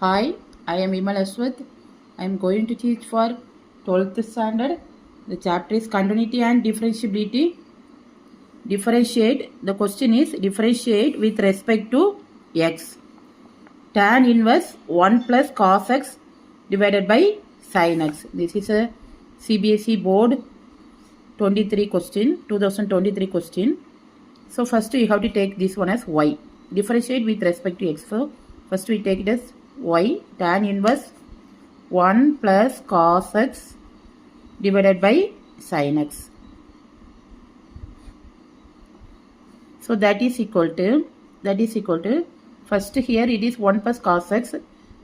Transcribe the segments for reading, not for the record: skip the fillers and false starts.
Hi, I am Vimal Aswath. I am going to teach for 12th standard. The chapter is continuity and differentiability. Differentiate. The question is differentiate with respect to x. Tan inverse 1 plus cos x divided by sin x. This is a CBSE board 2023 question. So first we have to take this one as y. Differentiate with respect to x. So first we take it as y, tan inverse 1 plus cos x divided by sin x. So that is equal to first here it is 1 plus cos x,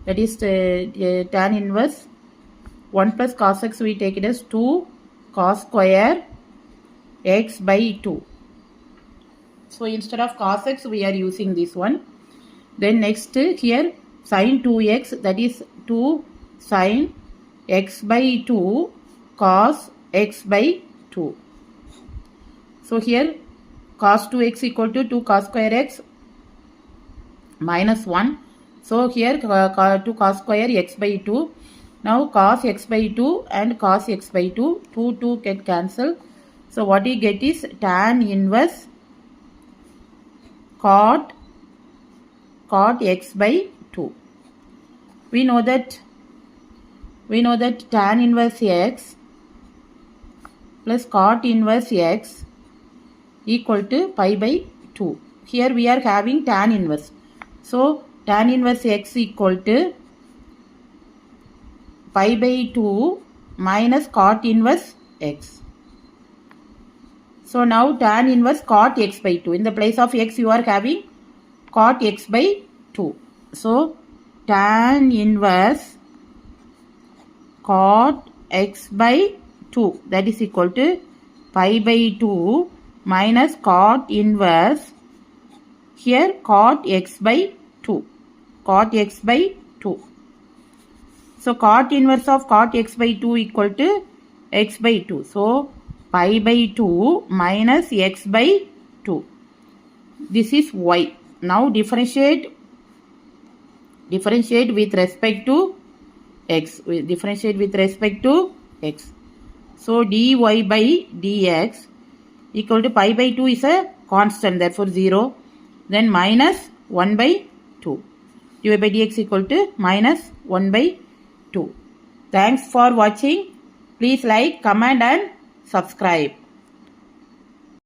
that is tan inverse 1 plus cos x, we take it as 2 cos square x by 2. So instead of cos x we are using this one. Then next here sin 2x, that is 2 sin x by 2 cos x by 2. So here cos 2x equal to 2 cos square x minus 1. So here 2 cos square x by 2. Now cos x by 2 and cos x by 2, 2 get cancelled. So what we get is tan inverse cot x by 2. We know that tan inverse x plus cot inverse x equal to pi by 2. Here we are having tan inverse. So tan inverse x equal to pi by 2 minus cot inverse x. So now tan inverse cot x by 2. In the place of x you are having cot x by 2. So tan inverse cot x by 2, that is equal to pi by 2 minus cot inverse here cot x by 2. Cot x by 2. So cot inverse of cot x by 2 equal to x by 2. So pi by 2 minus x by 2. This is y. Now differentiate with respect to x. Differentiate with respect to x. So dy by dx equal to pi by 2 is a constant, therefore 0. Then minus 1 by 2. dy by dx equal to minus 1 by 2. Thanks for watching. Please like, comment and subscribe.